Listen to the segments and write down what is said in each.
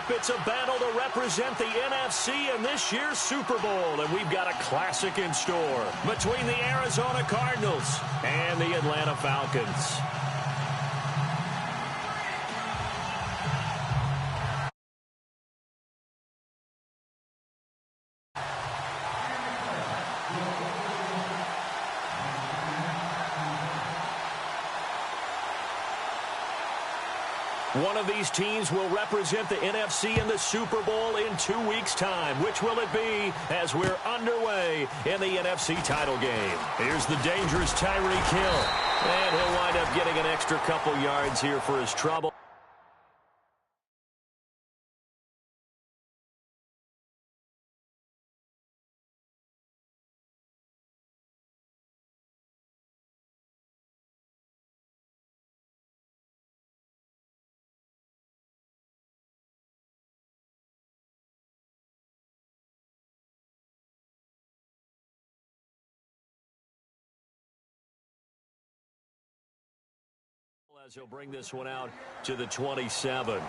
up, it's a battle to represent the NFC in this year's Super Bowl, and we've got a classic in store between the Arizona Cardinals and the Atlanta Falcons. One of these teams will represent the NFC in the Super Bowl in 2 weeks' time. Which will it be as we're underway in the NFC title game? Here's the dangerous Tyreek Hill. And he'll wind up getting an extra couple yards here for his trouble. As he'll bring this one out to the 27.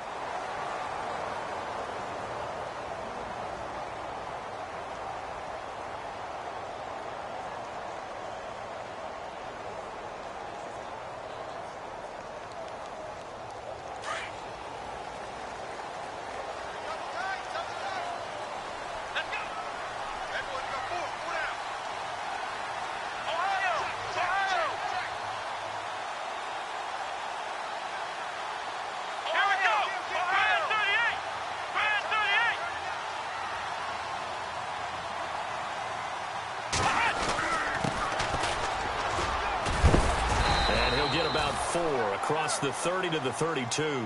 Across the 30 to the 32.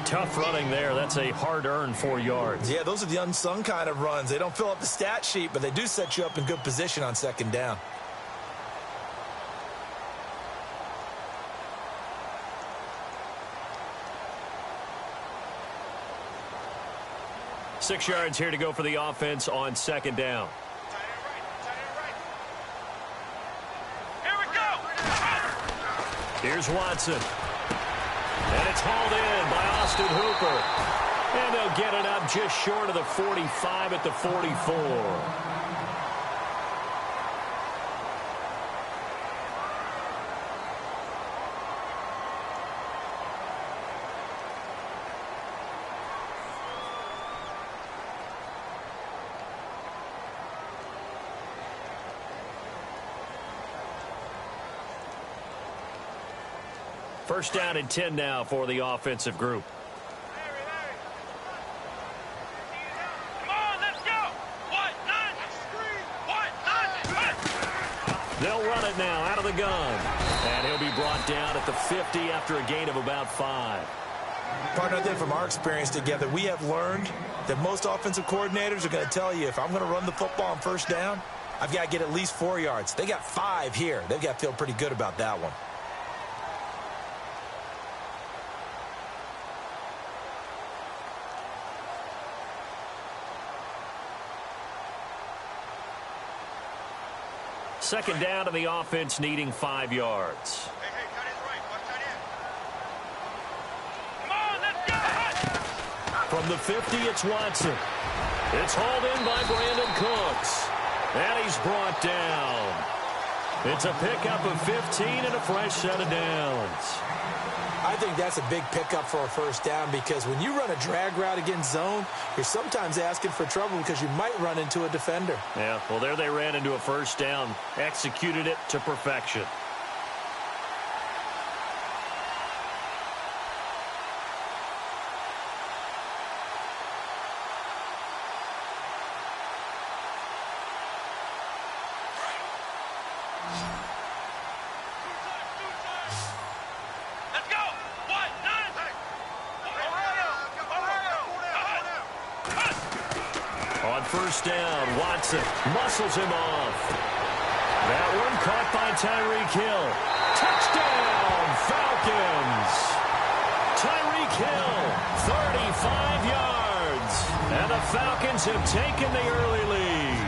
Tough running there. That's a hard-earned 4 yards. Yeah, those are the unsung kind of runs. They don't fill up the stat sheet, but they do set you up in good position on second down. Six yards here to go for the offense on second down. Here's Watson. And it's hauled in by Austin Hooper. And they'll get it up just short of the 45 at the 44. First down and 10 now for the offensive group. Come on, let's go. They'll run it now out of the gun. And he'll be brought down at the 50 after a gain of about 5. Partner, I think from our experience together, we have learned that most offensive coordinators are going to tell you, if I'm going to run the football on first down, I've got to get at least 4 yards. They got 5 here. They've got to feel pretty good about that one. Second down to the offense, needing 5 yards. Hey, cut in right. Watch that in. Come on, let's go. From the 50, it's Watson. It's hauled in by Brandon Cooks. And he's brought down. It's a pickup of 15 and a fresh set of downs. I think that's a big pickup for a first down, because when you run a drag route against zone, you're sometimes asking for trouble because you might run into a defender. Yeah, well, there they ran into a first down, executed it to perfection. First down, Watson muscles him off. That one caught by Tyreek Hill. Touchdown, Falcons. Tyreek Hill, 35 yards. And the Falcons have taken the early lead.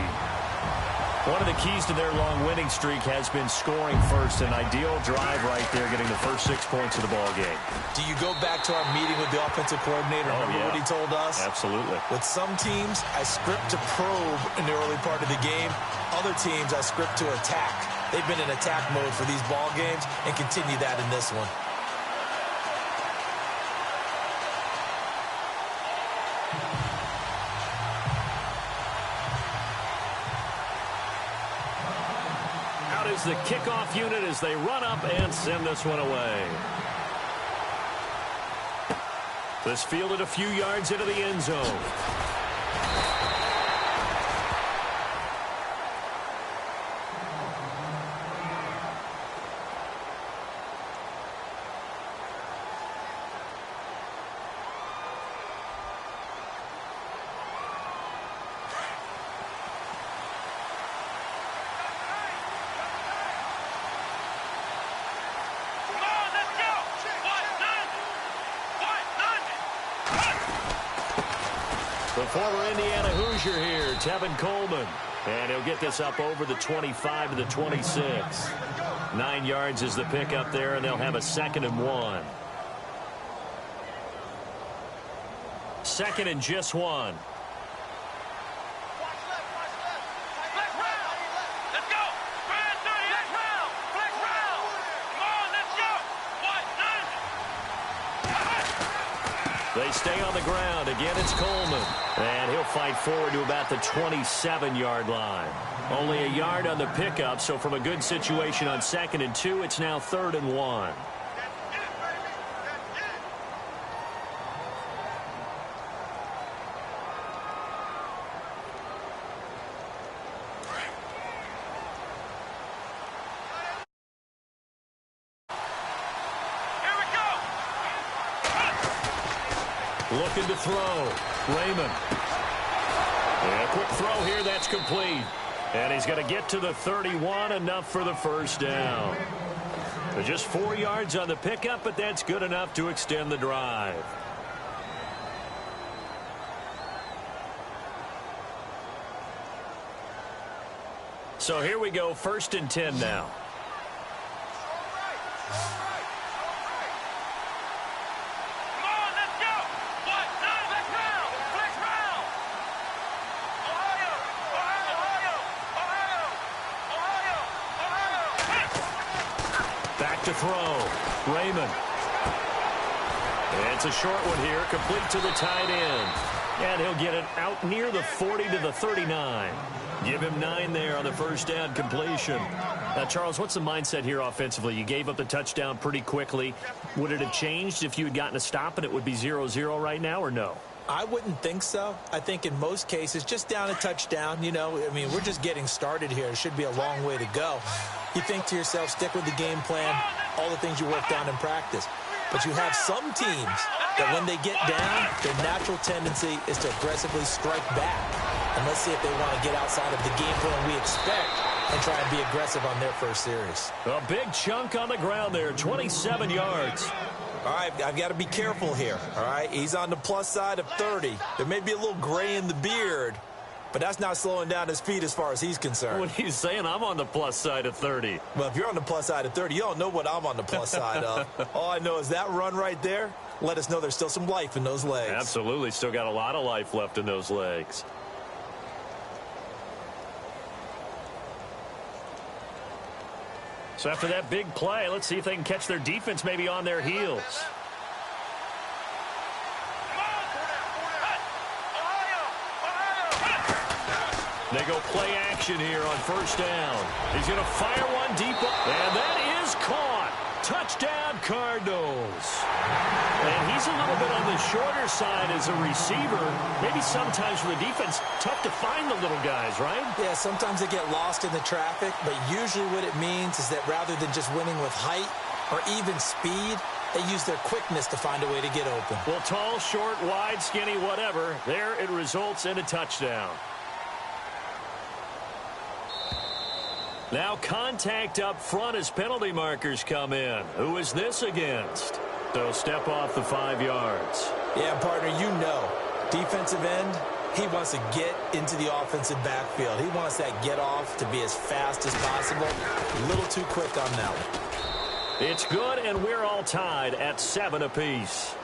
One of the keys to their long winning streak has been scoring first. An ideal drive right there, getting the first 6 points of the ball game. Do you go back to our meeting with the offensive coordinator? Remember what he told us? Absolutely. With some teams, I script to probe in the early part of the game. Other teams, I script to attack. They've been in attack mode for these ball games and continue that in this one. Out is the kickoff unit as they run up and send this one away. This fielded a few yards into the end zone. The former Indiana Hoosier here, Tevin Coleman. And he'll get this up over the 25 to the 26. 9 yards is the pickup there, and they'll have a 2nd and 1. 2nd and just 1. They stay on the ground. Again, it's Coleman. And he'll fight forward to about the 27-yard line. Only a yard on the pickup, so from a good situation on 2nd and 2, it's now 3rd and 1. Looking to throw. Raymond. And a quick throw here. That's complete. And he's going to get to the 31. Enough for the first down. So just 4 yards on the pickup, but that's good enough to extend the drive. So here we go. 1st and 10 now. To throw. Raymond. It's a short one here, complete to the tight end. And he'll get it out near the 40 to the 39. Give him 9 there on the first down completion. Now, Charles, what's the mindset here offensively? You gave up the touchdown pretty quickly. Would it have changed if you had gotten a stop and it would be 0-0 right now, or no? I wouldn't think so. I think in most cases, just down a touchdown, you know, I mean, we're just getting started here. It should be a long way to go. You think to yourself, stick with the game plan, all the things you worked on in practice. But you have some teams that when they get down, their natural tendency is to aggressively strike back. And let's see if they want to get outside of the game plan we expect and try and be aggressive on their first series. A big chunk on the ground there, 27 yards. All right, I've got to be careful here, all right? He's on the plus side of 30. There may be a little gray in the beard, but that's not slowing down his feet as far as he's concerned. What he's saying, I'm on the plus side of 30. Well, if you're on the plus side of 30, you don't know what I'm on the plus side of. All I know is that run right there, let us know there's still some life in those legs. Absolutely, still got a lot of life left in those legs. So after that big play, let's see if they can catch their defense maybe on their heels. They go play action here on first down. He's going to fire one deep, and that is caught. Touchdown, Cardinals. And he's a little bit on the shorter side as a receiver. Maybe sometimes for the defense, tough to find the little guys, right? Yeah, sometimes they get lost in the traffic, but usually what it means is that rather than just winning with height or even speed, they use their quickness to find a way to get open. Well, tall, short, wide, skinny, whatever, there it results in a touchdown. Now contact up front as penalty markers come in. Who is this against? So step off the 5 yards. Yeah, partner, you know. Defensive end, He wants to get into the offensive backfield. He wants that get off to be as fast as possible. A little too quick on that one. It's good, and we're all tied at 7 apiece.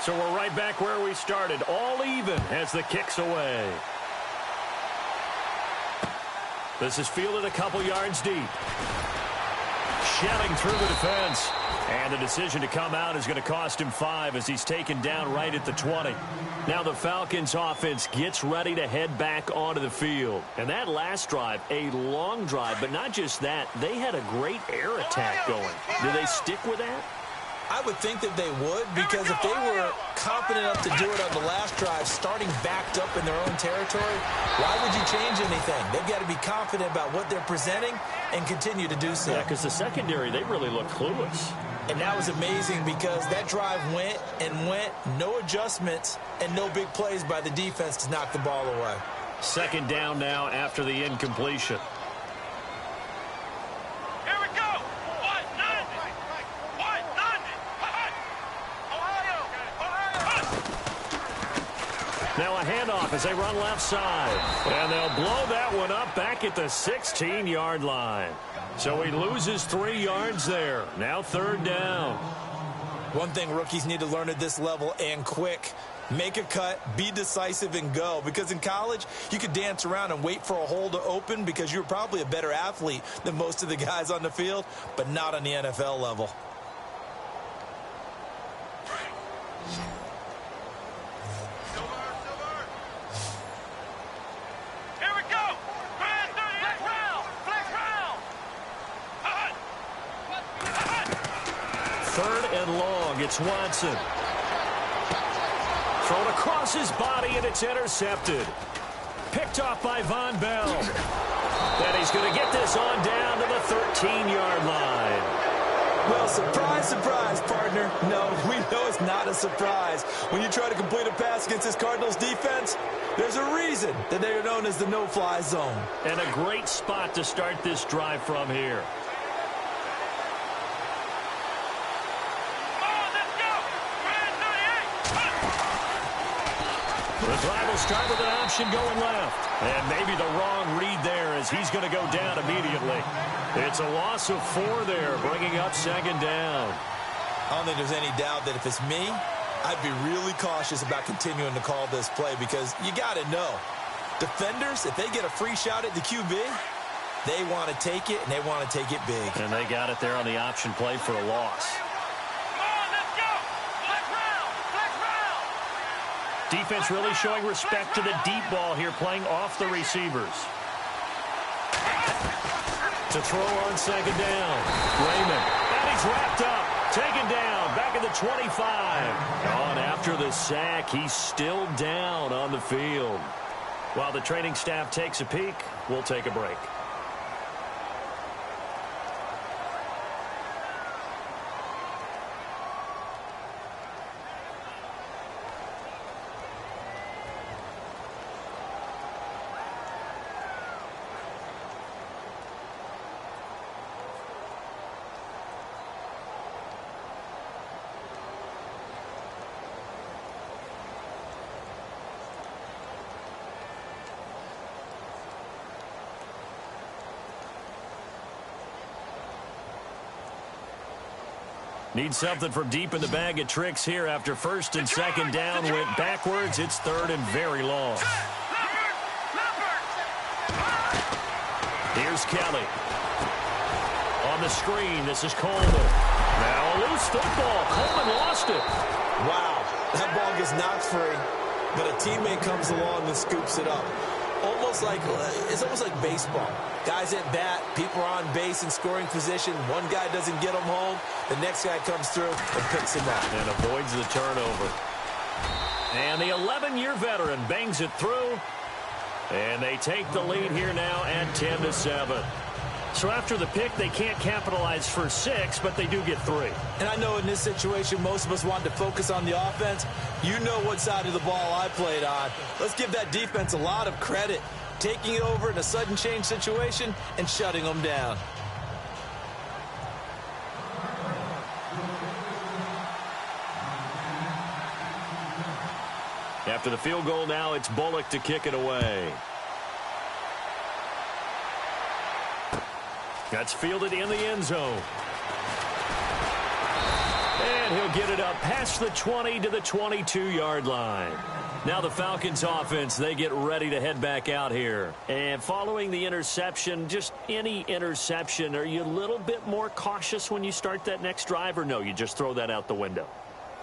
So we're right back where we started, all even as the kick's away. This is fielded a couple yards deep. Shelling through the defense. And the decision to come out is going to cost him 5 as he's taken down right at the 20. Now the Falcons offense gets ready to head back onto the field. And that last drive, a long drive, but not just that, they had a great air attack going. Do they stick with that? I would think that they would, because if they were confident enough to do it on the last drive, starting backed up in their own territory, why would you change anything? They've got to be confident about what they're presenting and continue to do so. Yeah, because the secondary, they really look clueless. And that was amazing because that drive went and went, no adjustments, and no big plays by the defense to knock the ball away. Second down now after the incompletion. Now a handoff as they run left side. And they'll blow that one up back at the 16-yard line. So he loses 3 yards there. Now third down. One thing rookies need to learn at this level, and quick, make a cut, be decisive, and go. Because in college, you could dance around and wait for a hole to open because you're probably a better athlete than most of the guys on the field, but not on the NFL level. Third and long, it's Watson. Thrown across his body, and it's intercepted. Picked off by Von Bell. Then he's going to get this on down to the 13-yard line. Well, surprise, surprise, partner. No, we know it's not a surprise. When you try to complete a pass against this Cardinals defense, there's a reason that they are known as the no-fly zone. And a great spot to start this drive from here. The drive will start with an option going left. And maybe the wrong read there as he's going to go down immediately. It's a loss of 4 there, bringing up second down. I don't think there's any doubt that if it's me, I'd be really cautious about continuing to call this play because you got to know, defenders, if they get a free shot at the QB, they want to take it, and they want to take it big. And they got it there on the option play for a loss. Defense really showing respect to the deep ball here, playing off the receivers. To throw on second down. Raymond. And he's wrapped up. Taken down. Back at the 25. On after the sack. He's still down on the field. While the training staff takes a peek, we'll take a break. Need something from deep in the bag of tricks here after first and second down went backwards. It's third and very long. Here's Kelly. On the screen, this is Coleman. Now a loose football. Coleman lost it. Wow, that ball gets knocked free, but a teammate comes along and scoops it up. It's almost like baseball. Guys at bat, people are on base in scoring position. One guy doesn't get them home. The next guy comes through and picks him up. And avoids the turnover. And the 11-year veteran bangs it through. And they take the lead here now at 10-7. So after the pick, they can't capitalize for 6, but they do get 3. And I know in this situation, most of us want to focus on the offense. You know what side of the ball I played on. Let's give that defense a lot of credit. Taking it over in a sudden change situation and shutting them down. After the field goal now, it's Bullock to kick it away. That's fielded in the end zone. And he'll get it up past the 20 to the 22-yard line. Now the Falcons offense, they get ready to head back out here. And following the interception, just any interception, are you a little bit more cautious when you start that next drive, or no, you just throw that out the window?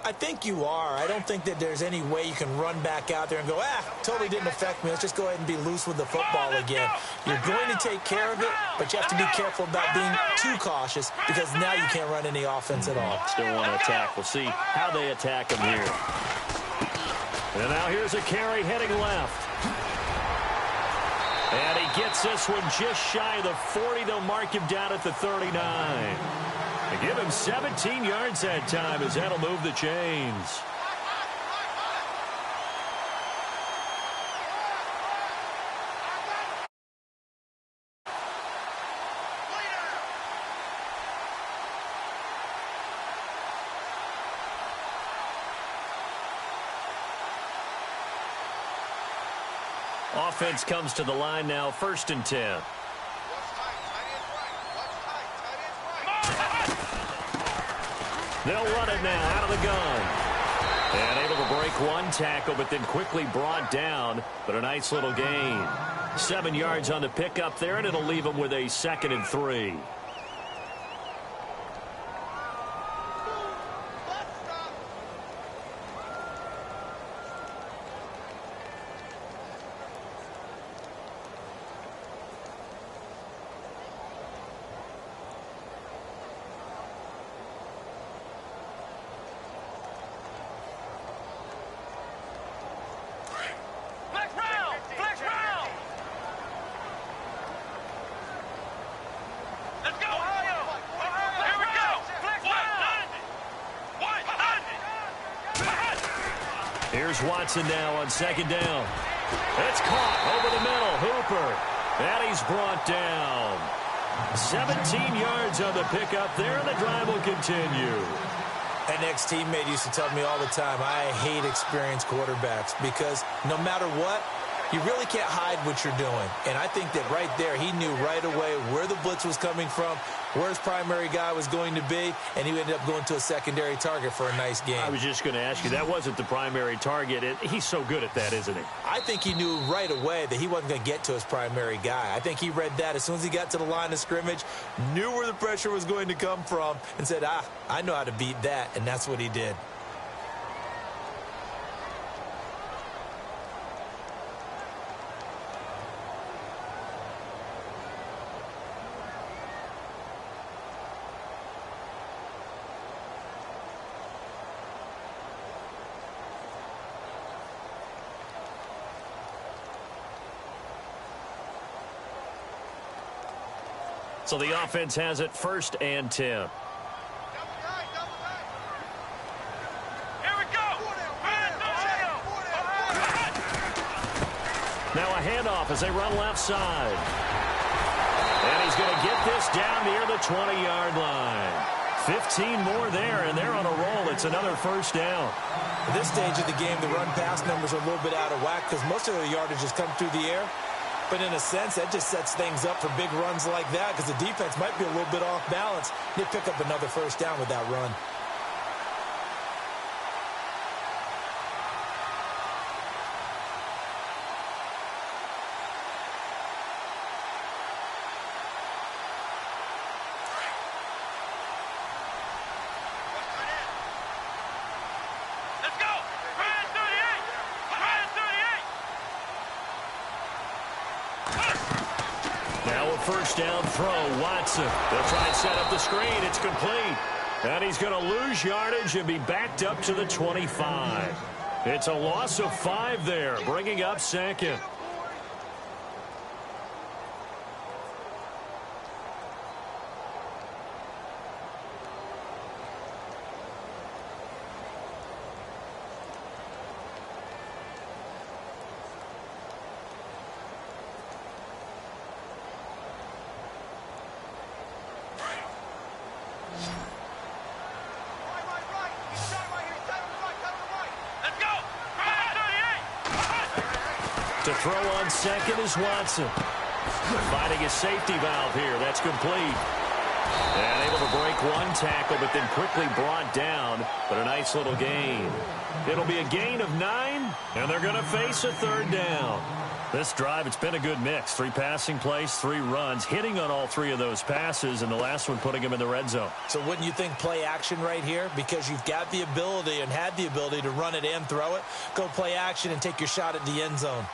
I think you are. I don't think that there's any way you can run back out there and go, totally didn't affect me. Let's just go ahead and be loose with the football again. You're going to take care of it, but you have to be careful about being too cautious because now you can't run any offense at all. Still want to attack. We'll see how they attack him here. And now here's a carry heading left. And he gets this one just shy of the 40. They'll mark him down at the 39. They give him 17 yards that time as that'll move the chains. Offense comes to the line now, 1st and 10. They'll run it now out of the gun. And able to break one tackle, but then quickly brought down. But a nice little gain. 7 yards on the pickup there, and it'll leave them with a 2nd and 3. Here's Watson now on 2nd down. It's caught over the middle. Hooper. And he's brought down. 17 yards on the pickup there, and the drive will continue. An ex-teammate used to tell me all the time, I hate experienced quarterbacks because no matter what, you really can't hide what you're doing. And I think that right there, he knew right away where the blitz was coming from, where his primary guy was going to be, and he ended up going to a secondary target for a nice game. I was just going to ask you, that wasn't the primary target. He's so good at that, isn't he? I think he knew right away that he wasn't going to get to his primary guy. I think he read that as soon as he got to the line of scrimmage, knew where the pressure was going to come from, and said, I know how to beat that, and that's what he did. So the offense has it 1st and 10. Here we go. Now a handoff as they run left side. And he's going to get this down near the 20-yard line. 15 more there, and they're on a roll. It's another 1st down. At this stage of the game, the run-pass numbers are a little bit out of whack because most of their yardage has come through the air. But in a sense, that just sets things up for big runs like that because the defense might be a little bit off balance. They pick up another 1st down with that run. Let's go. Ryan 38. Ryan 38. Now a 1st down throw. Watson. They'll try and set up the screen. It's complete. And he's going to lose yardage and be backed up to the 25. It's a loss of 5 there, bringing up 2nd. To throw on second is Watson. Finding his safety valve here. That's complete. And able to break one tackle, but then quickly brought down. But a nice little gain. It'll be a gain of 9, and they're going to face a third down. This drive, it's been a good mix. 3 passing plays, 3 runs, hitting on all 3 of those passes, and the last one putting him in the red zone. So wouldn't you think play action right here? Because you've got the ability and had the ability to run it and throw it. Go play action and take your shot at the end zone.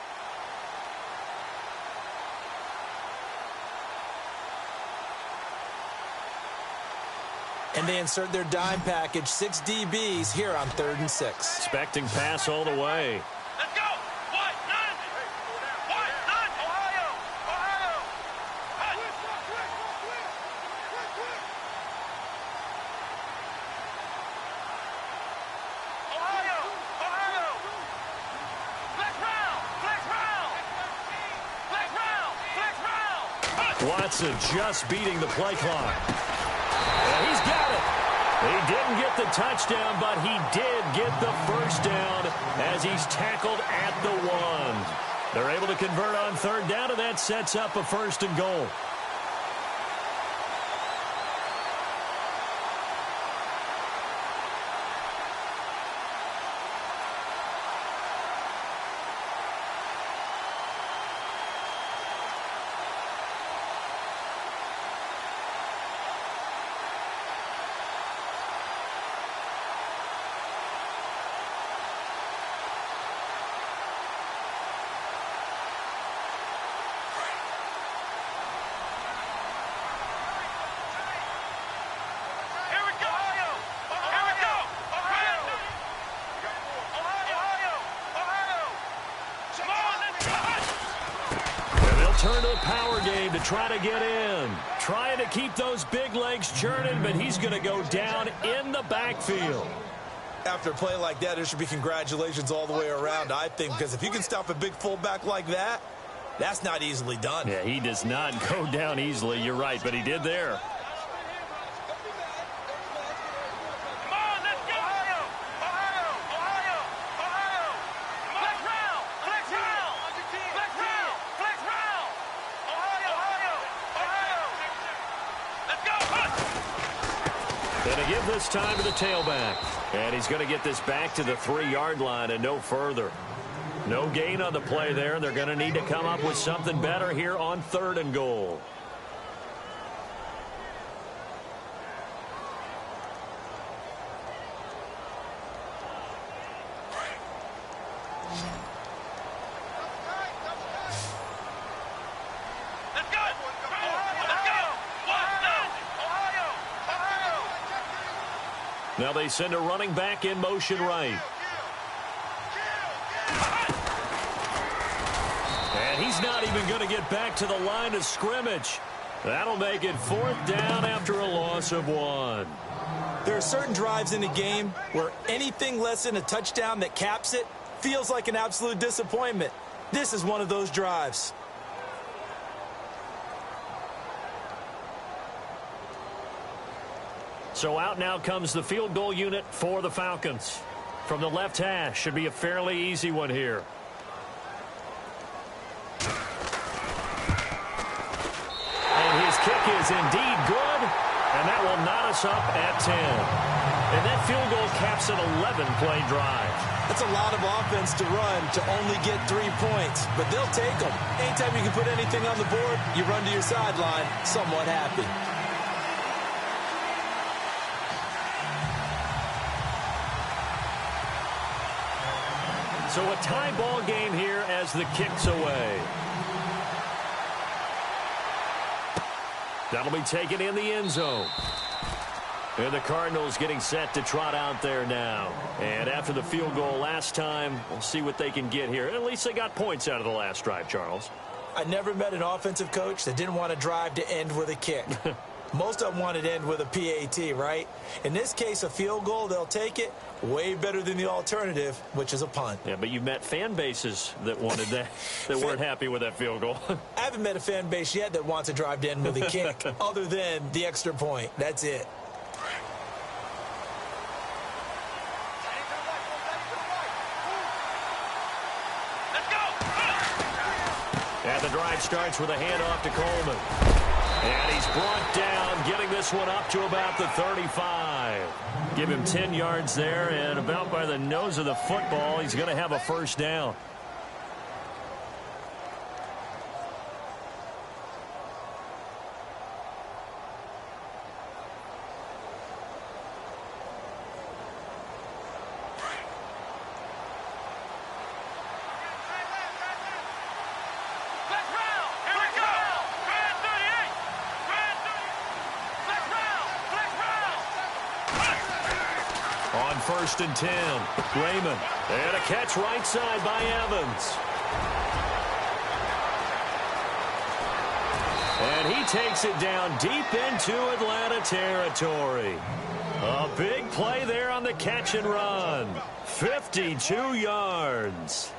And they insert their dime package, 6 DBs here on 3rd and 6. Expecting pass all the way. Let's go. White, none. White, none. Ohio. Ohio. Ohio. Ohio. Flex round. Flex round. Flex round. Flex round. Watson just beating the play clock. And he's got it. He didn't get the touchdown, but he did get the first down as he's tackled at the 1. They're able to convert on 3rd down, and that sets up a 1st and goal. Turn to the power game to try to get in. Trying to keep those big legs churning, but he's going to go down in the backfield. After a play like that, there should be congratulations all the way around, I think, because if you can stop a big fullback like that, that's not easily done. Yeah, he does not go down easily. You're right, but he did there. Give this time to the tailback. And he's going to get this back to the 3-yard line and no further. No gain on the play there. They're going to need to come up with something better here on 3rd and goal. Now they send a running back in motion right. And he's not even going to get back to the line of scrimmage. That'll make it 4th down after a loss of 1. There are certain drives in the game where anything less than a touchdown that caps it feels like an absolute disappointment. This is one of those drives. So out now comes the field goal unit for the Falcons. From the left hash, should be a fairly easy one here. And his kick is indeed good, and that will knot us up at 10. And that field goal caps an 11-play drive. That's a lot of offense to run to only get 3 points, but they'll take them. Anytime you can put anything on the board, you run to your sideline somewhat happy. So a tie ball game here as the kick's away. That'll be taken in the end zone. And the Cardinals getting set to trot out there now. And after the field goal last time, we'll see what they can get here. At least they got points out of the last drive, Charles. I never met an offensive coach that didn't want a drive to end with a kick. Most of them want it to end with a PAT, right? In this case, a field goal, they'll take it. Way better than the alternative, which is a punt. Yeah, but you've met fan bases that wanted that, that weren't happy with that field goal. I haven't met a fan base yet that wants a drive to end with a kick, other than the extra point. That's it. Let's go! And the drive starts with a handoff to Coleman. And he's brought down, getting this one up to about the 35. Give him 10 yards there, and about by the nose of the football, he's going to have a first down. On 1st and 10, Raymond. And a catch right side by Evans. And he takes it down deep into Atlanta territory. A big play there on the catch and run. 52 yards.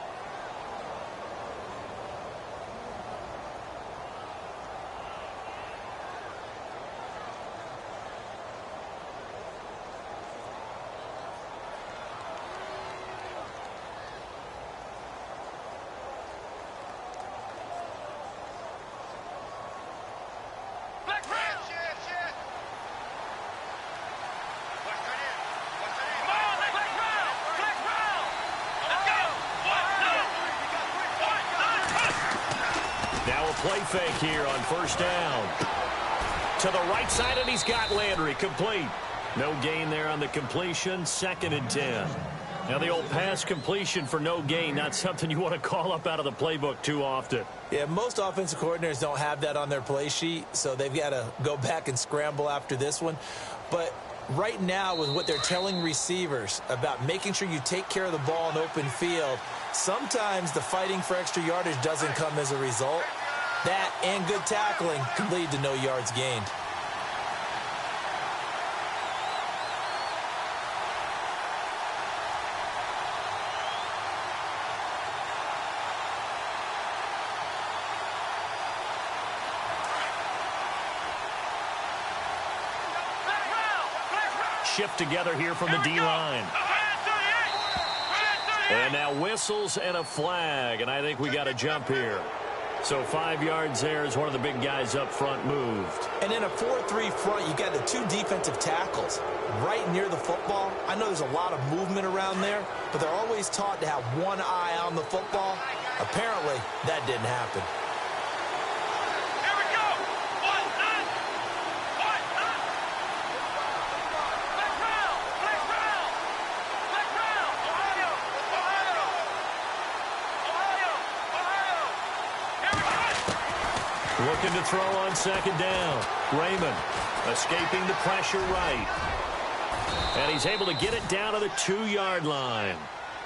Play fake here on 1st down. To the right side, and he's got Landry complete. No gain there on the completion. 2nd and 10. Now the old pass completion for no gain, not something you want to call up out of the playbook too often. Yeah, most offensive coordinators don't have that on their play sheet, so they've got to go back and scramble after this one. But right now, with what they're telling receivers about making sure you take care of the ball in open field, sometimes the fighting for extra yardage doesn't come as a result. That and good tackling can lead to no yards gained. Shift together here from the D-line. And now whistles and a flag, and I think we got a jump here. So 5 yards there as one of the big guys up front moved. And in a 4-3 front, you got the 2 defensive tackles right near the football. I know there's a lot of movement around there, but they're always taught to have one eye on the football. Apparently, that didn't happen. Here we go. 1, 9. 1, 9. Black round. Black round. Black round. Ohio. Ohio. Ohio. Ohio. Looking to throw on 2nd down. Raymond escaping the pressure right. And he's able to get it down to the 2-yard line.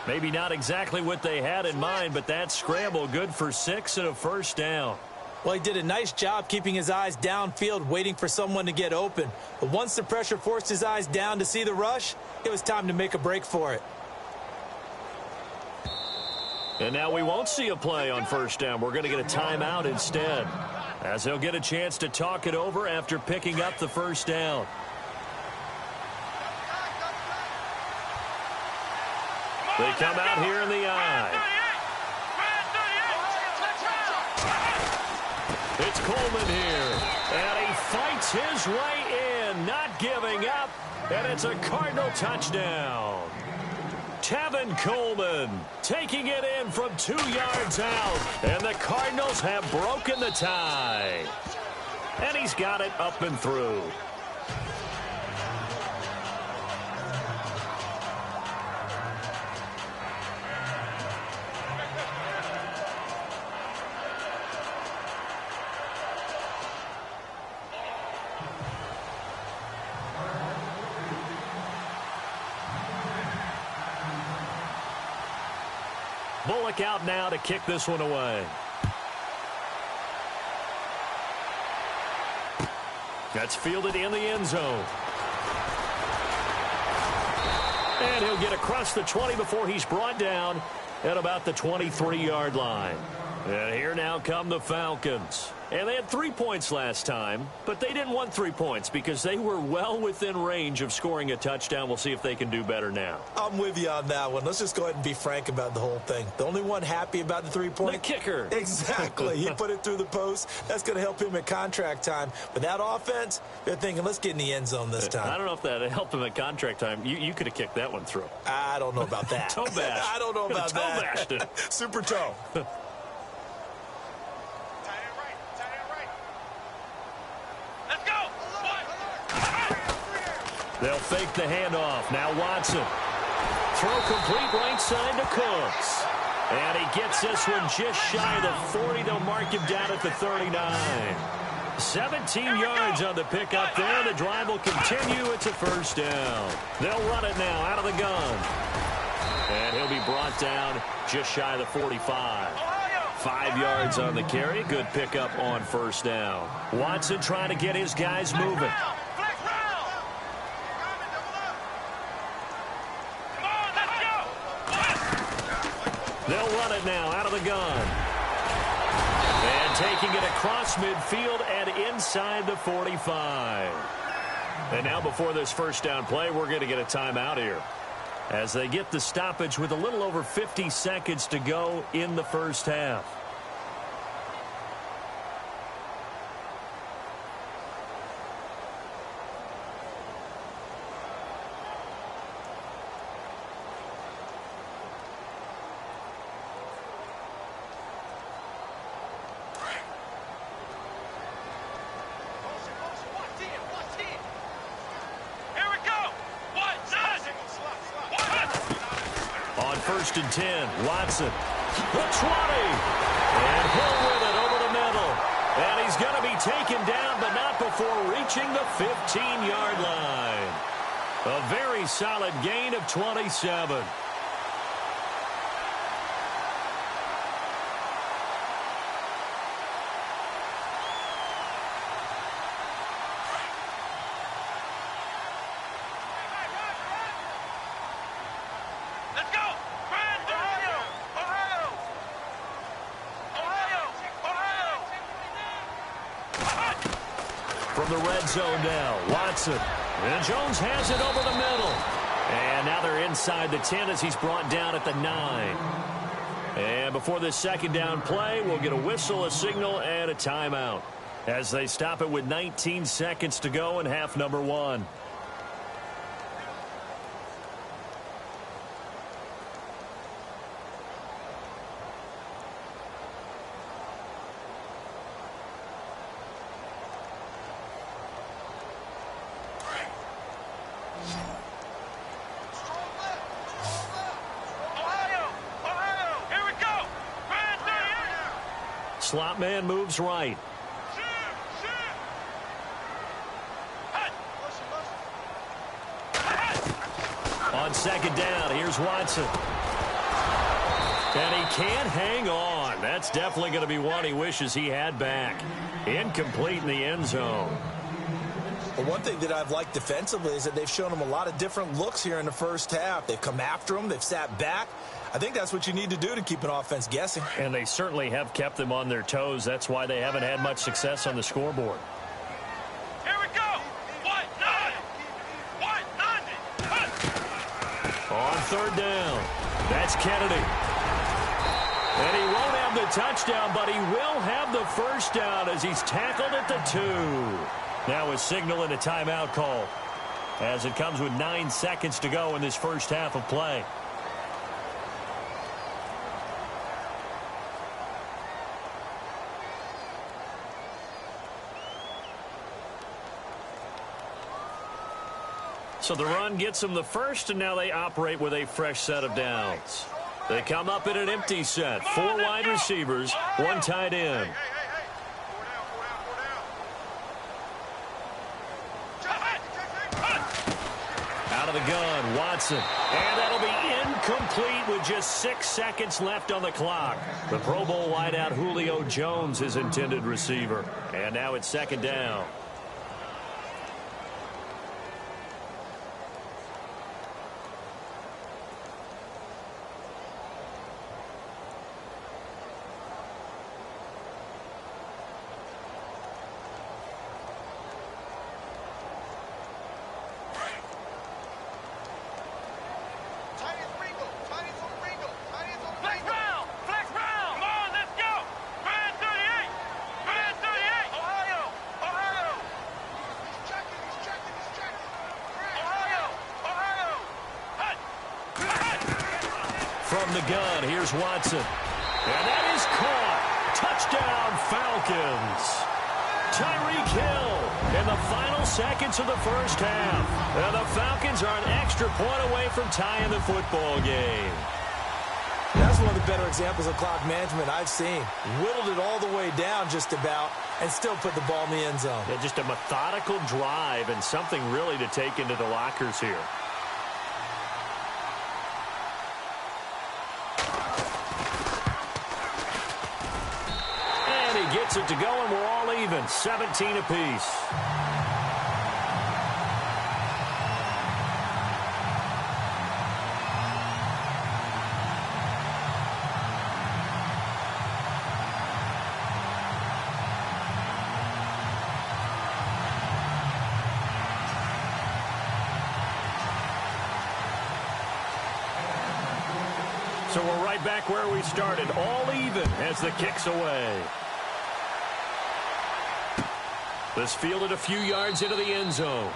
Maybe not exactly what they had in mind, but that scramble good for 6 and a first down. Well, he did a nice job keeping his eyes downfield, waiting for someone to get open. But once the pressure forced his eyes down to see the rush, it was time to make a break for it. And now we won't see a play on 1st down. We're going to get a timeout instead, as he'll get a chance to talk it over after picking up the 1st down. They come out here in the eye. It's Coleman here, and he fights his way in, not giving up, and it's a Cardinal touchdown. Tevin Coleman taking it in from 2 yards out, and the Cardinals have broken the tie. And he's got it up and through. Bullock out now to kick this one away. That's fielded in the end zone. And he'll get across the 20 before he's brought down at about the 23-yard line. And here now come the Falcons. And they had 3 points last time, but they didn't want 3 points because they were well within range of scoring a touchdown. We'll see if they can do better now. I'm with you on that one. Let's just go ahead and be frank about the whole thing. The only one happy about the 3-point? The kicker. Exactly. He put it through the post. That's going to help him at contract time. But that offense, they're thinking, let's get in the end zone this time. I don't know if that helped him at contract time. You could have kicked that one through. I don't know about that. Toe bash. I don't know about that. Toe bashed it. Super toe. They'll fake the handoff. Now Watson. Throw complete right side to Cooks. And he gets this one just shy of the 40. They'll mark him down at the 39. 17 yards on the pickup there. The drive will continue. It's a first down. They'll run it now out of the gun. And he'll be brought down just shy of the 45. 5 yards on the carry. Good pickup on first down. Watson trying to get his guys moving. They'll run it now out of the gun. And taking it across midfield and inside the 45. And now before this first down play, we're going to get a timeout here, as they get the stoppage with a little over 50 seconds to go in the first half. First and 10, Watson, the 20, and Hill with it over the middle. And he's going to be taken down, but not before reaching the 15-yard line. A very solid gain of 27. From the red zone now, Watson. And Jones has it over the middle. And now they're inside the 10 as he's brought down at the 9. And before this second down play, we'll get a whistle, a signal, and a timeout, as they stop it with 19 seconds to go in half number 1. Slot man moves right. On second down, here's Watson. And he can't hang on. That's definitely going to be one he wishes he had back. Incomplete in the end zone. Well, one thing that I've liked defensively is that they've shown him a lot of different looks here in the first half. They've come after him. They've sat back. I think that's what you need to do to keep an offense guessing. And they certainly have kept them on their toes. That's why they haven't had much success on the scoreboard. Here we go. On third down, that's Kennedy. And he won't have the touchdown, but he will have the first down as he's tackled at the 2. Now a signal and a timeout call, as it comes with 9 seconds to go in this first half of play. So the run gets them the first, and now they operate with a fresh set of downs. They come up in an empty set. 4 wide receivers, 1 tight end. Out of the gun, Watson. And that'll be incomplete with just 6 seconds left on the clock. The Pro Bowl wideout Julio Jones, his intended receiver. And now it's second down. From the gun, here's Watson. And that is caught. Touchdown, Falcons. Tyreek Hill in the final seconds of the first half. And the Falcons are an extra point away from tying the football game. That's one of the better examples of clock management I've seen. Whittled it all the way down just about and still put the ball in the end zone. Yeah, just a methodical drive and something really to take into the lockers here. And he gets it to go, and we're all even, 17 apiece. So we're right back where we started, all even as the kick's away. This fielded a few yards into the end zone.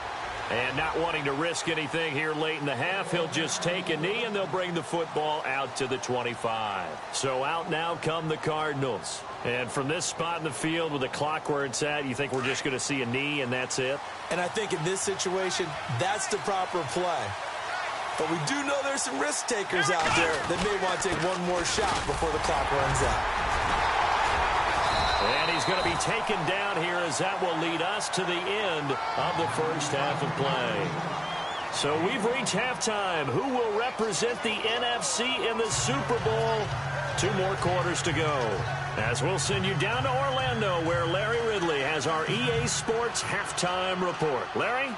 And not wanting to risk anything here late in the half, he'll just take a knee, and they'll bring the football out to the 25. So out now come the Cardinals. And from this spot in the field with the clock where it's at, you think we're just going to see a knee and that's it? And I think in this situation, that's the proper play. But we do know there's some risk takers out there that may want to take one more shot before the clock runs out. And he's going to be taken down here as that will lead us to the end of the first half of play. So we've reached halftime. Who will represent the NFC in the Super Bowl? 2 more quarters to go. As we'll send you down to Orlando, where Larry Ridley has our EA Sports halftime report. Larry?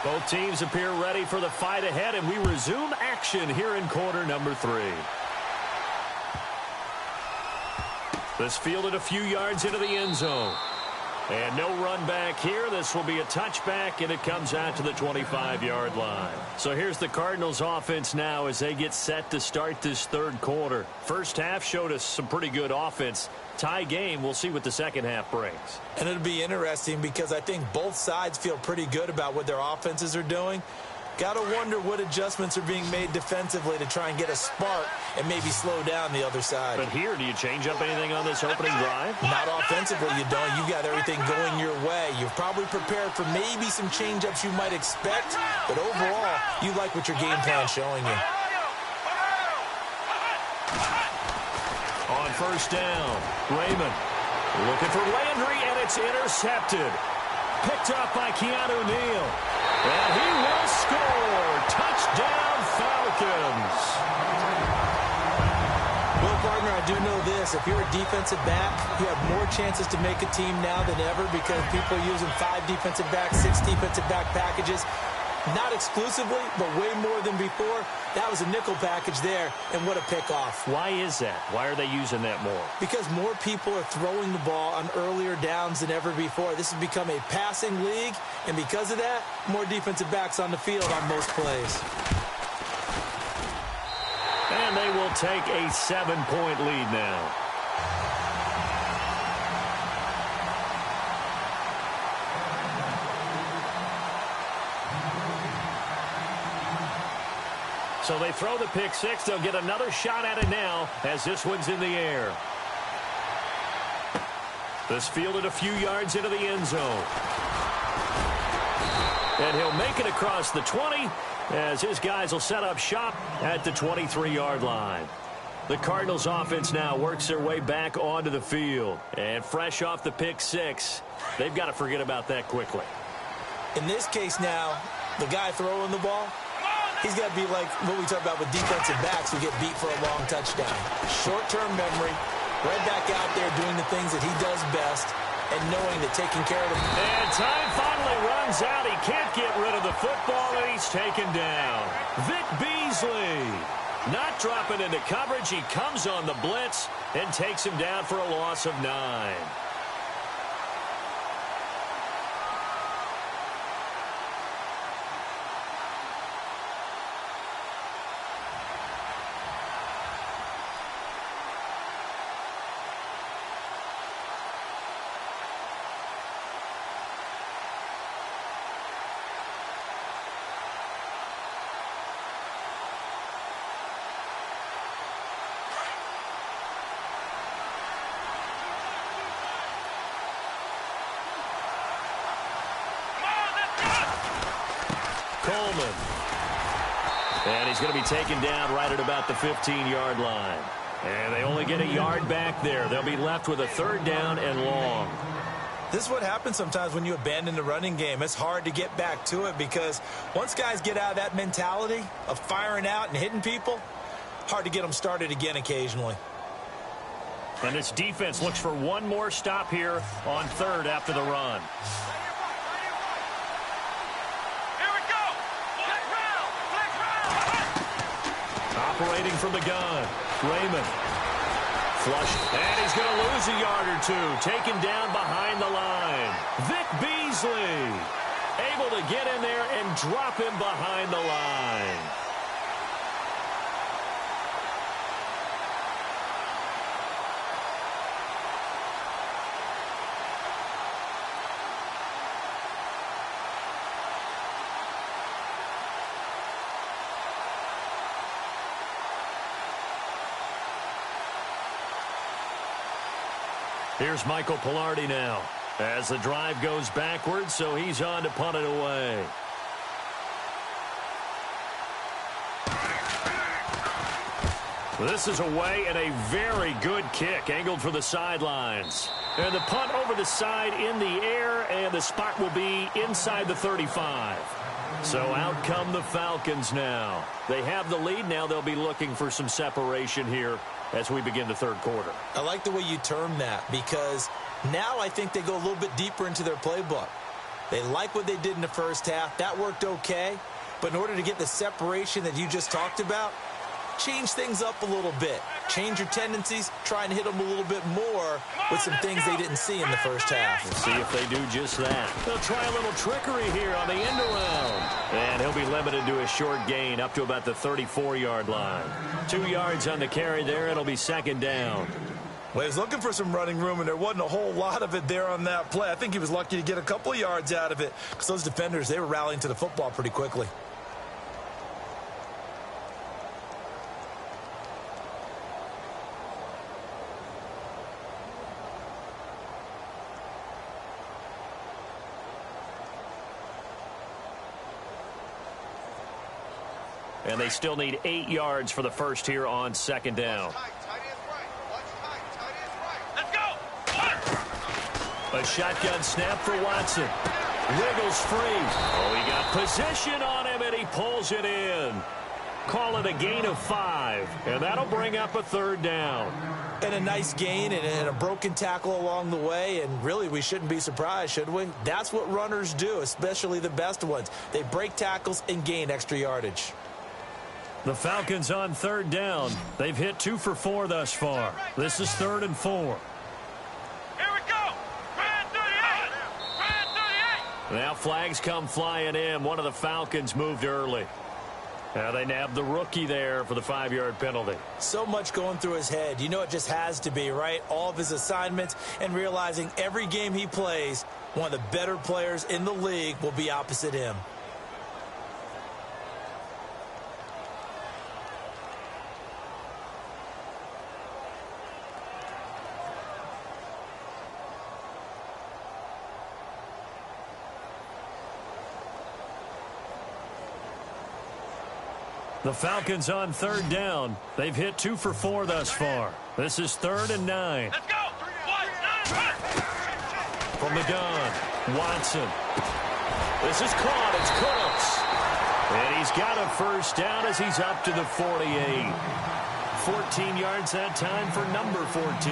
Both teams appear ready for the fight ahead, and we resume action here in quarter number 3. This fielded a few yards into the end zone. And no run back here. This will be a touchback, and it comes out to the 25-yard line. So here's the Cardinals offense now as they get set to start this third quarter. First half showed us some pretty good offense. Tie game, we'll see what the second half brings. And it'll be interesting because I think both sides feel pretty good about what their offenses are doing. Got to wonder what adjustments are being made defensively to try and get a spark and maybe slow down the other side. But here, do you change up anything on this opening drive? Not offensively, you don't. You got everything going your way. You've probably prepared for maybe some change-ups you might expect, but overall, you like what your game plan's showing you. On first down, Raymond looking for Landry, and it's intercepted. Picked up by Keanu Neal. And he will score. Touchdown, Falcons. Well, partner, I do know this. If you're a defensive back, you have more chances to make a team now than ever because people are using 5 defensive backs, 6 defensive back packages. Not exclusively, but way more than before. That was a nickel package there, and what a pickoff. Why is that? Why are they using that more? Because more people are throwing the ball on earlier downs than ever before. This has become a passing league, and because of that, more defensive backs on the field on most plays. And they will take a 7-point lead now. So they throw the pick 6. They'll get another shot at it now as this one's in the air. This fielded a few yards into the end zone. And he'll make it across the 20 as his guys will set up shop at the 23-yard line. The Cardinals offense now works their way back onto the field. And fresh off the pick 6, they've got to forget about that quickly. In this case now, the guy throwing the ball, he's got to be like what we talk about with defensive backs who get beat for a long touchdown. Short-term memory, right back out there doing the things that he does best and knowing that taking care of the... And time finally runs out. He can't get rid of the football, and he's taken down. Vic Beasley not dropping into coverage. He comes on the blitz and takes him down for a loss of 9. Coleman. And he's going to be taken down right at about the 15-yard line. And they only get a yard back there. They'll be left with a 3rd down and long. This is what happens sometimes when you abandon the running game. It's hard to get back to it because once guys get out of that mentality of firing out and hitting people, hard to get them started again occasionally. And this defense looks for one more stop here on 3rd after the run. Here we go. Flex round. Operating from the gun. Raymond. Flush. And he's going to lose a yard or two. Taken down behind the line. Vic Beasley. Able to get in there and drop him behind the line. Here's Michael Pilardi now as the drive goes backwards, so he's on to punt it away. This is away and a very good kick angled for the sidelines. And the punt over the side in the air, and the spot will be inside the 35. So out come the Falcons now. They have the lead. Now they'll be looking for some separation here as we begin the 3rd quarter. I like the way you term that because now I think they go a little bit deeper into their playbook. They like what they did in the first half. That worked okay. But in order to get the separation that you just talked about, change things up a little bit. Change your tendencies. Try and hit them a little bit more with some things they didn't see in the first half. We'll see if they do just that. They'll try a little trickery here on the end around. And he'll be limited to a short gain up to about the 34-yard line. 2 yards on the carry there. It'll be 2nd down. Well, he was looking for some running room, and there wasn't a whole lot of it there on that play. I think he was lucky to get a couple of yards out of it because those defenders, they were rallying to the football pretty quickly. And they still need 8 yards for the first here on 2nd down. Let's go. A shotgun snap for Watson. Wiggles free. Oh, he got position on him, and he pulls it in. Call it a gain of 5, and that'll bring up a 3rd down. And a nice gain and a broken tackle along the way, and really we shouldn't be surprised, should we? That's what runners do, especially the best ones. They break tackles and gain extra yardage. The Falcons on 3rd down. They've hit 2 for 4 thus far. This is 3rd and 4. Here we go. Brand 38. Brand 38. Now flags come flying in. One of the Falcons moved early. Now they nabbed the rookie there for the 5-yard penalty. So much going through his head. You know it just has to be, right? All of his assignments and realizing every game he plays, one of the better players in the league will be opposite him. The Falcons on 3rd down. They've hit 2 for 4 thus far. This is 3rd and 9. Let's go. 1, 9, run. From the gun, Watson. This is caught. It's Cooks. And he's got a first down as he's up to the 48. 14 yards that time for number 14.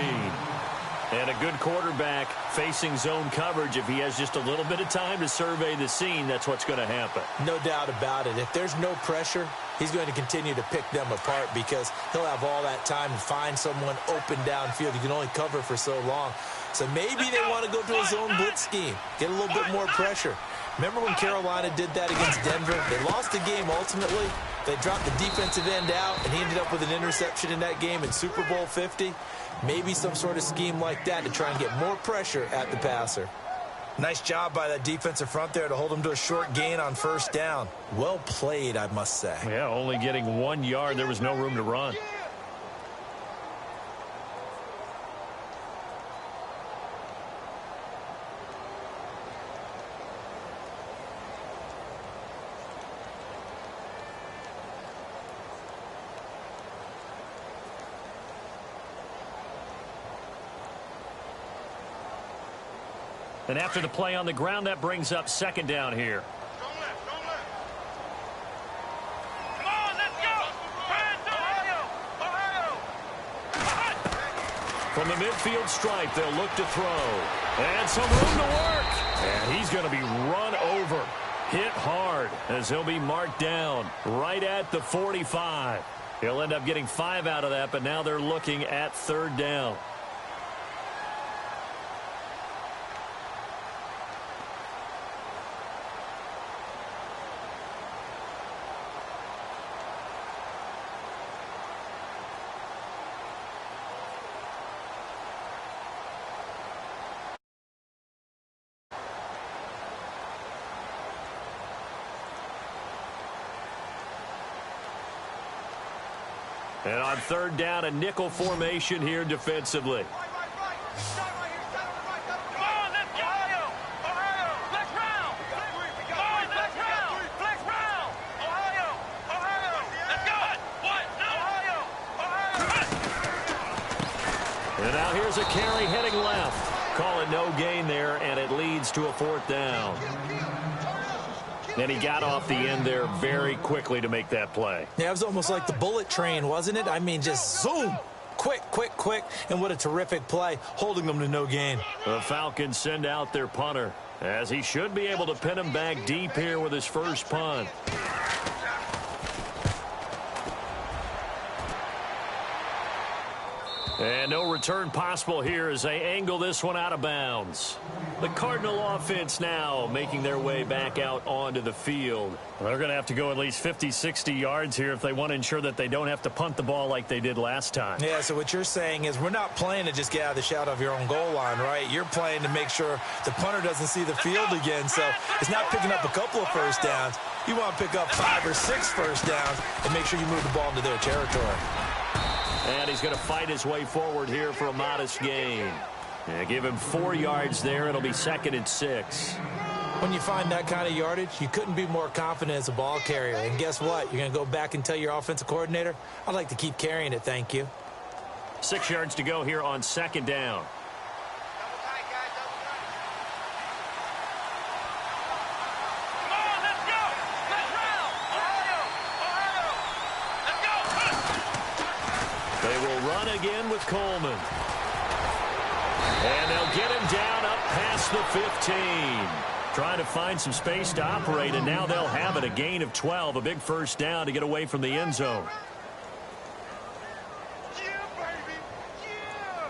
And a good quarterback facing zone coverage. If he has just a little bit of time to survey the scene, that's what's going to happen. No doubt about it. If there's no pressure, he's going to continue to pick them apart because he'll have all that time to find someone open downfield. He can only cover for so long. So maybe they want to go to a zone blitz scheme, get a little bit more pressure. Remember when Carolina did that against Denver? They lost the game ultimately. They dropped the defensive end out, and he ended up with an interception in that game in Super Bowl 50. Maybe some sort of scheme like that to try and get more pressure at the passer. Nice job by that defensive front there to hold him to a short gain on first down. Well played, I must say. Yeah, only getting 1 yard. There was no room to run. And after the play on the ground, that brings up second down here. Strong left, strong left. Come on, let's go. Ohio. From the midfield stripe, they'll look to throw. And some room to work. And he's going to be run over. Hit hard as he'll be marked down right at the 45. He'll end up getting 5 out of that, but now they're looking at third down. And on third down, a nickel formation here defensively. Come on, let's go. Ohio. Flex round. Come on, flex round. Flex round. Ohio. Let's go. Ohio. And now here's a carry heading left. Call it no gain there, and it leads to a fourth down. And he got off the end there very quickly to make that play. Yeah, it was almost like the bullet train, wasn't it? I mean, just zoom. Quick, quick, quick. And what a terrific play, holding them to no gain. The Falcons send out their punter, as he should be able to pin him back deep here with his first punt. And no return possible here as they angle this one out of bounds. The Cardinal offense now making their way back out onto the field. They're going to have to go at least 50, 60 yards here if they want to ensure that they don't have to punt the ball like they did last time. Yeah, so what you're saying is we're not playing to just get out of the shadow of your own goal line, right? You're playing to make sure the punter doesn't see the field again. So it's not picking up a couple of first downs. You want to pick up 5 or 6 first downs and make sure you move the ball into their territory. And he's going to fight his way forward here for a modest gain. Yeah, give him 4 yards there. It'll be 2nd and 6. When you find that kind of yardage, you couldn't be more confident as a ball carrier. And guess what? You're going to go back and tell your offensive coordinator, I'd like to keep carrying it, thank you. 6 yards to go here on 2nd down. They will run again with Coleman. And they'll get him down up past the 15. Trying to find some space to operate, and now they'll have it. A gain of 12, a big first down to get away from the end zone. Yeah, baby. Yeah.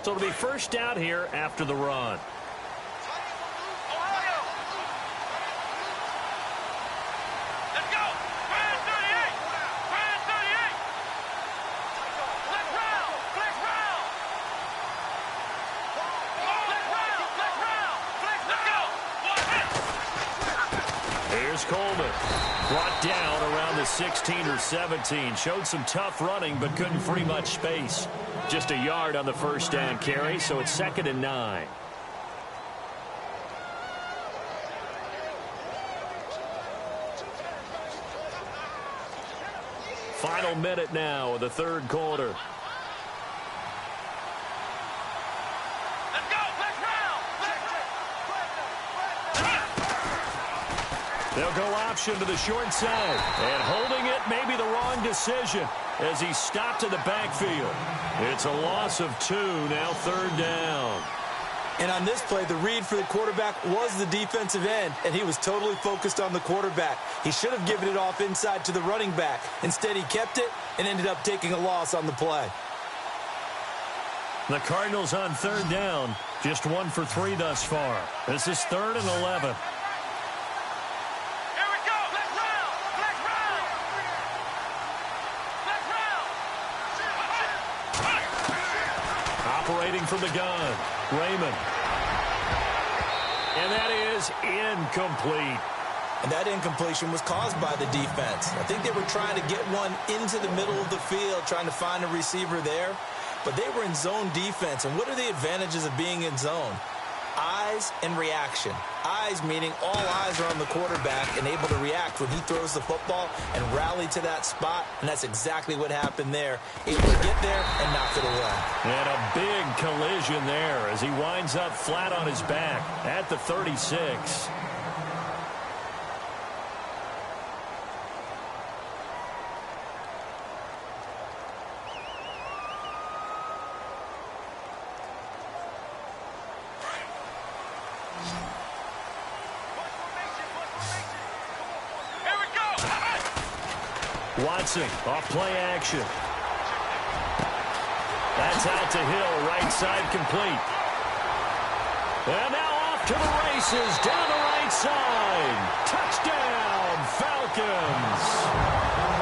So it'll be first down here after the run. Ohio. Let's go. Brand 38. Brand 38. Flex round. Flex round. Flex round. Flex round. Flex. Let's go. Here's Coleman. Brought down around the 16 or 17. Showed some tough running, but couldn't free much space. Just a yard on the first down carry, so it's 2nd and 9. Final minute now of the third quarter. Let's go. Flex round. They'll go option to the short side. And holding it may be the wrong decision as he stopped in the backfield. It's a loss of 2, now 3rd down. And on this play, the read for the quarterback was the defensive end, and he was totally focused on the quarterback. He should have given it off inside to the running back. Instead, he kept it and ended up taking a loss on the play. The Cardinals on 3rd down, just 1 for 3 thus far. This is 3rd and 11. Here we go. Flex round. Flex round. Flex round. Operating from the gun, Raymond. And that is incomplete. And that incompletion was caused by the defense. I think they were trying to get one into the middle of the field, trying to find a receiver there. But they were in zone defense. And what are the advantages of being in zone? eyes and reaction. Eyes meaning all eyes are on the quarterback and able to react when he throws the football and rally to that spot, and that's exactly what happened there. Able to get there and knock it away. And a big collision there as he winds up flat on his back at the 36. Watson, off play action. That's out to Hill, right side complete. And now off to the races, down the right side. Touchdown, Falcons.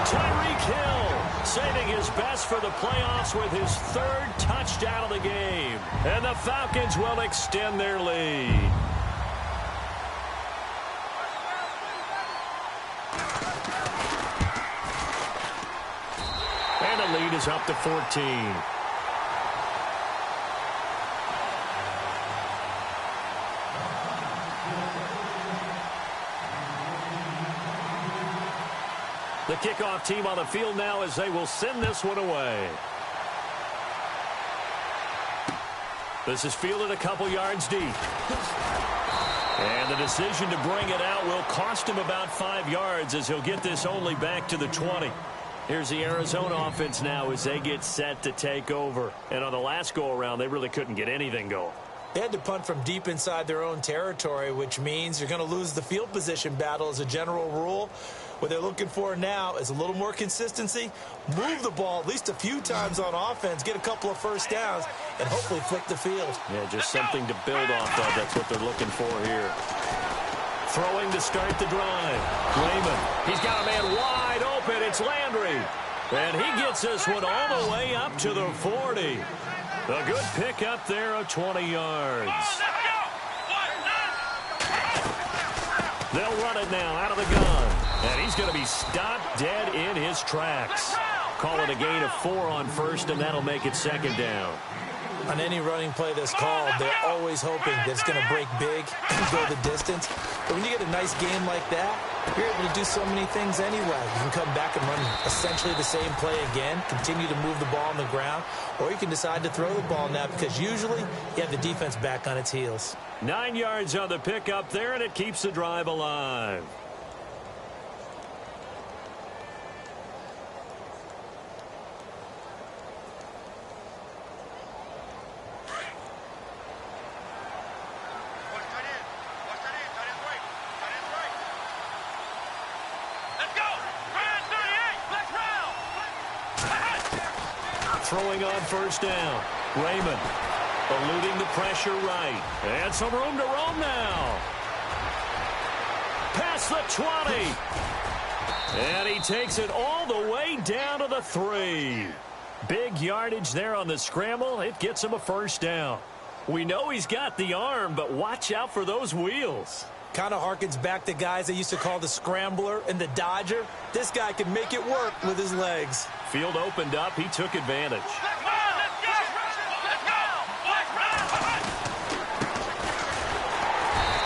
Tyreek Hill saving his best for the playoffs with his 3rd touchdown of the game. And the Falcons will extend their lead. Lead is up to 14. The kickoff team on the field now as they will send this one away. This is fielded a couple yards deep. And the decision to bring it out will cost him about 5 yards as he'll get this only back to the 20. Here's the Arizona offense now as they get set to take over. And on the last go-around, they really couldn't get anything going. They had to punt from deep inside their own territory, which means you're going to lose the field position battle as a general rule. What they're looking for now is a little more consistency, move the ball at least a few times on offense, get a couple of first downs, and hopefully flip the field. Yeah, just something to build off of. That's what they're looking for here. Throwing to start the drive. Raymond, he's got a man wide open. It's Landry. And he gets this one all the way up to the 40. A good pick up there of 20 yards. They'll run it now out of the gun. And he's going to be stopped dead in his tracks. Call it a gain of 4 on first, and that'll make it 2nd down. On any running play that's called, they're always hoping that it's going to break big and go the distance. But when you get a nice game like that, you're able to do so many things anyway. You can come back and run essentially the same play again, continue to move the ball on the ground, or you can decide to throw the ball now because usually you have the defense back on its heels. 9 yards on the pickup there, and it keeps the drive alive. Throwing on first down. Raymond eluding the pressure right. And some room to roam now. Past the 20. And he takes it all the way down to the 3. Big yardage there on the scramble. It gets him a first down. We know he's got the arm, but watch out for those wheels. Kind of harkens back to guys they used to call the scrambler and the dodger. This guy can make it work with his legs. Field opened up. He took advantage.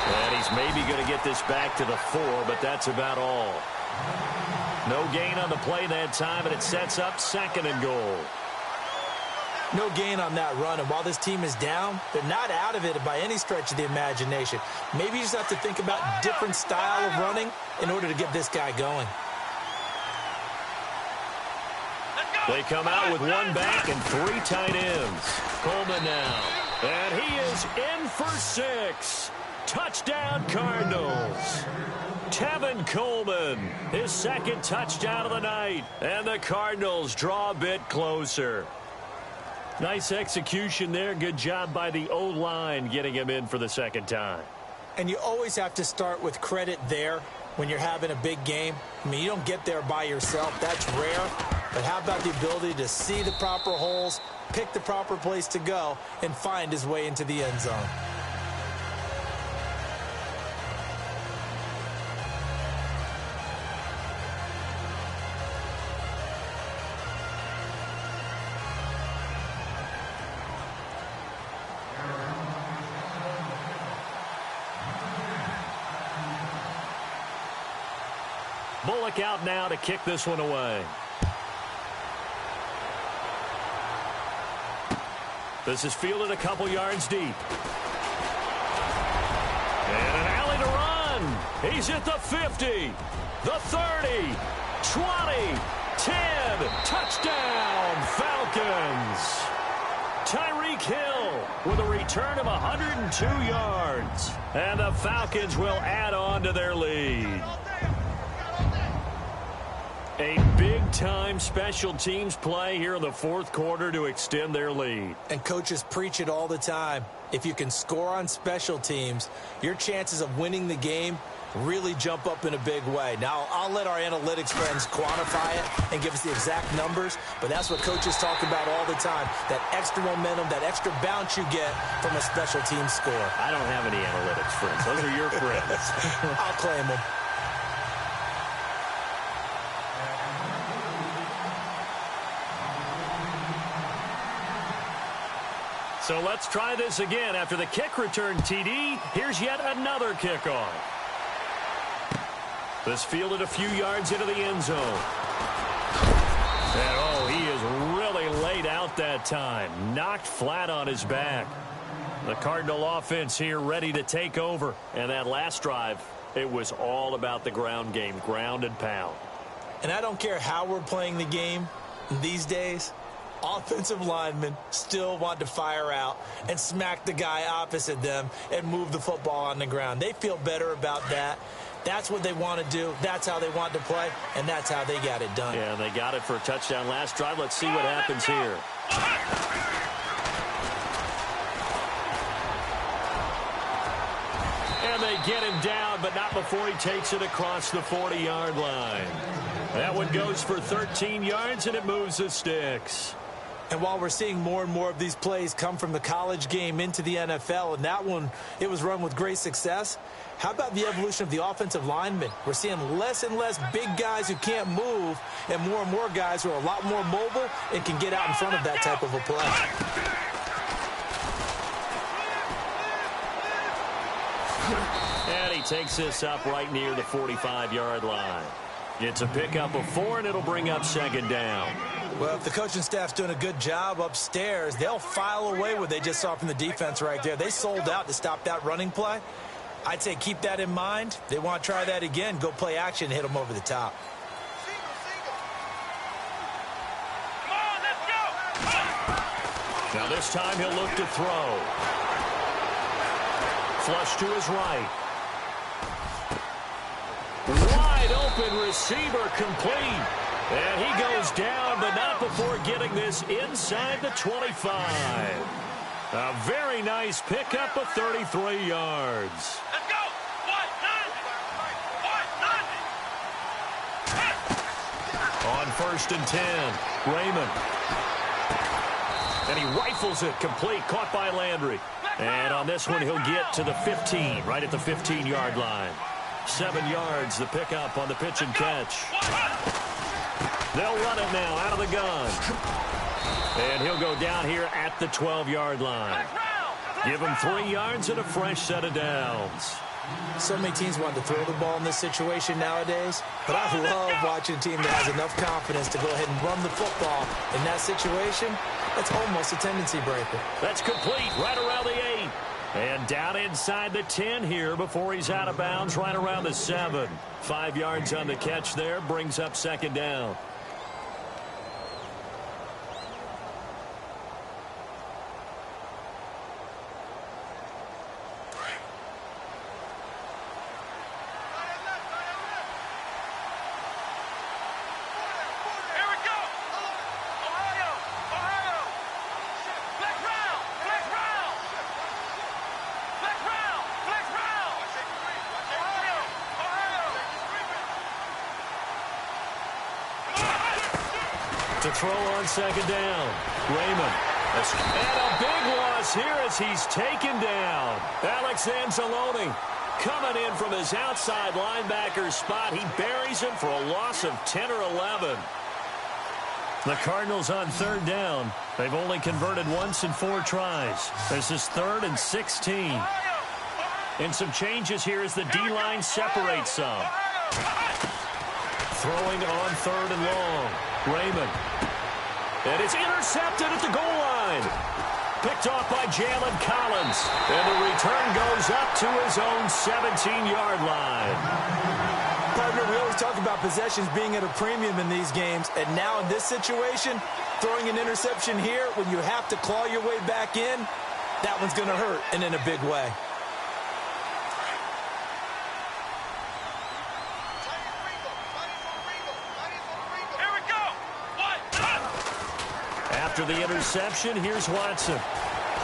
And he's maybe going to get this back to the 4, but that's about all. No gain on the play that time, and it sets up 2nd and goal. No gain on that run, and while this team is down, they're not out of it by any stretch of the imagination. Maybe you just have to think about different style of running in order to get this guy going. They come out with 1 back and 3 tight ends. Coleman now, and he is in for 6. Touchdown, Cardinals. Tevin Coleman, his 2nd touchdown of the night, and the Cardinals draw a bit closer. Nice execution there. Good job by the O-line getting him in for the 2nd time. And you always have to start with credit there when you're having a big game. I mean, you don't get there by yourself. That's rare. But how about the ability to see the proper holes, pick the proper place to go, and find his way into the end zone? Bullock out now to kick this one away. This is fielded a couple yards deep. And an alley to run. He's at the 50, the 30, 20, 10. Touchdown, Falcons. Tyreek Hill with a return of 102 yards. And the Falcons will add on to their lead. A big-time special teams play here in the fourth quarter to extend their lead. And coaches preach it all the time. If you can score on special teams, your chances of winning the game really jump up in a big way. Now, I'll let our analytics friends quantify it and give us the exact numbers, but that's what coaches talk about all the time, that extra momentum, that extra bounce you get from a special team score. I don't have any analytics friends. Those are your friends. I'll claim them. So let's try this again. After the kick return TD, here's yet another kickoff. This fielded a few yards into the end zone. And, oh, he is really laid out that time. Knocked flat on his back. The Cardinal offense here ready to take over. And that last drive, it was all about the ground game, ground and pound. And I don't care how we're playing the game these days, offensive linemen still want to fire out and smack the guy opposite them and move the football on the ground. They feel better about that. That's what they want to do. That's how they want to play, and that's how they got it done. Yeah, they got it for a touchdown last drive. Let's see what happens here. And they get him down, but not before he takes it across the 40-yard line. That one goes for 13 yards, and it moves the sticks. And while we're seeing more and more of these plays come from the college game into the NFL, and that one, it was run with great success, how about the evolution of the offensive linemen? We're seeing less and less big guys who can't move and more guys who are a lot more mobile and can get out in front of that type of a play. And he takes this up right near the 45-yard line. It's a pickup of 4, and it'll bring up second down. Well, if the coaching staff's doing a good job upstairs, they'll file away what they just saw from the defense right there. They sold out to stop that running play. I'd say keep that in mind. They want to try that again. Go play action and hit them over the top. Come on, let's go. Now this time he'll look to throw. Flush to his right. Wide open receiver complete. And he goes down, but not before getting this inside the 25. A very nice pickup of 33 yards. Let's go. 1-9. On 1st and 10, Raymond. And he rifles it complete, caught by Landry. And on this one, he'll get to the 15, right at the 15-yard line. 7 yards, the pickup on the pitch and catch. They'll run it now out of the gun. And he'll go down here at the 12-yard line. Give him 3 yards and a fresh set of downs. So many teams want to throw the ball in this situation nowadays, but I love watching a team that has enough confidence to go ahead and run the football in that situation. That's almost a tendency breaker. That's complete right around the 8. And down inside the 10 here before he's out of bounds right around the 7. 5 yards on the catch there, brings up second down. To throw on second down. Raymond. And a big loss here as he's taken down. Alex Anzalone coming in from his outside linebacker spot. He buries him for a loss of 10 or 11. The Cardinals on third down. They've only converted once in 4 tries. This is 3rd and 16. And some changes here as the D-line separates some. Throwing on 3rd and long. Raymond. And it's intercepted at the goal line. Picked off by Jalen Collins. And the return goes up to his own 17-yard line. Partner, we always talk about possessions being at a premium in these games. And now in this situation, throwing an interception here when you have to claw your way back in, that one's going to hurt, and in a big way. After the interception, here's Watson.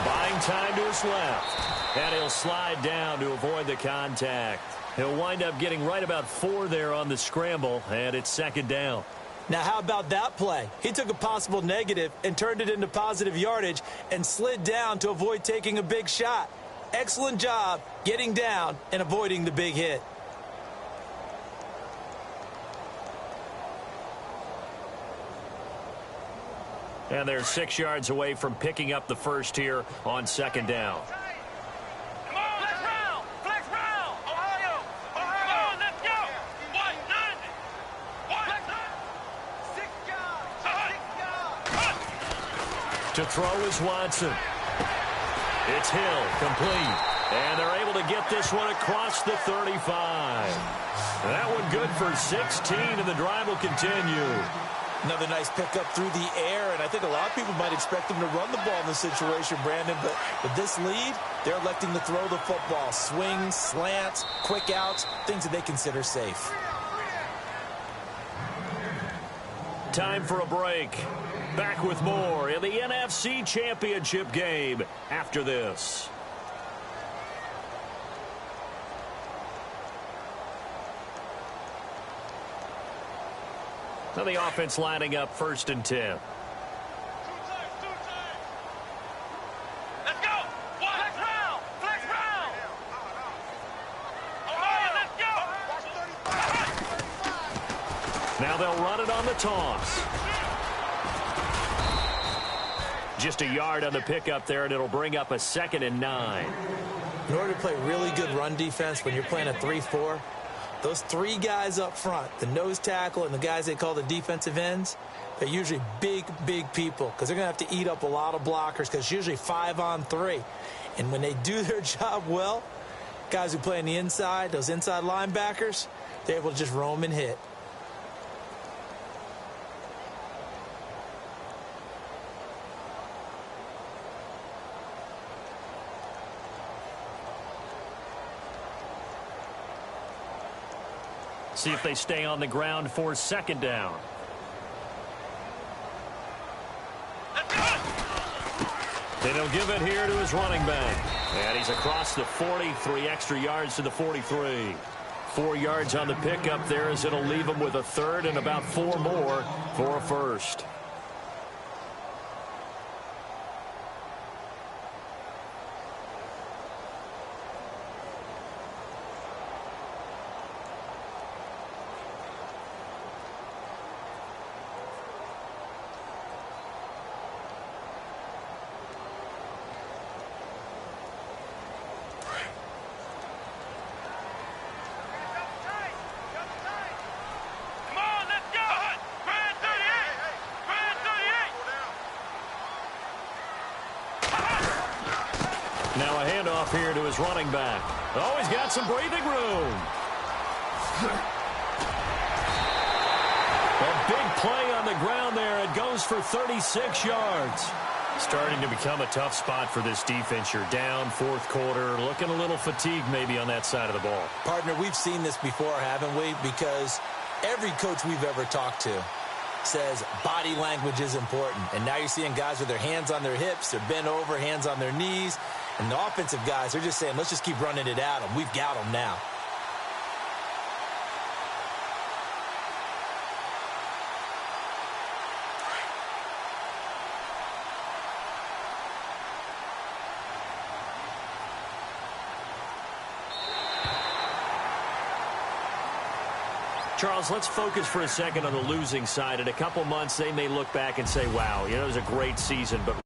Buying time to his left. And he'll slide down to avoid the contact. He'll wind up getting right about 4 there on the scramble, and it's 2nd down. Now, how about that play? He took a possible negative and turned it into positive yardage and slid down to avoid taking a big shot. Excellent job getting down and avoiding the big hit. And they're 6 yards away from picking up the first here on 2nd down. Come on, flex round! Flex round! Ohio! Come on, let's go! 190! Flex round! 6 yards! 6 yards! To throw is Watson. It's Hill, complete. And they're able to get this one across the 35. That one good for 16, and the drive will continue. Another nice pickup through the air, and I think a lot of people might expect him to run the ball in this situation, Brandon, but with this lead, they're electing to throw the football. Swings, slants, quick outs, things that they consider safe. Time for a break. Back with more in the NFC Championship game after this. So the offense lining up 1st and 10. Let's go! Flex round! Flex round! Ohio, let's go! Now they'll run it on the toss. Just a yard on the pickup there, and it'll bring up a 2nd and 9. In order to play really good run defense when you're playing a 3-4, those 3 guys up front, the nose tackle and the guys they call the defensive ends, they're usually big, big people because they're going to have to eat up a lot of blockers because it's usually 5 on 3. And when they do their job well, guys who play on the inside, those inside linebackers, they're able to just roam and hit. See if they stay on the ground for 2nd down. And he'll give it here to his running back. And he's across the 40, 3 extra yards to the 43. 4 yards on the pickup there as it'll leave him with a 3rd and about 4 more for a 1st. Now a handoff here to his running back. Oh, he's got some breathing room. A big play on the ground there. It goes for 36 yards. Starting to become a tough spot for this defense. You're down 4th quarter, looking a little fatigued maybe on that side of the ball. Partner, we've seen this before, haven't we? Because every coach we've ever talked to says body language is important. And now you're seeing guys with their hands on their hips, they're bent over, hands on their knees. And the offensive guys, they're just saying, let's just keep running it at them. We've got them now. Charles, let's focus for a second on the losing side. In a couple months, they may look back and say, wow, it was a great season, but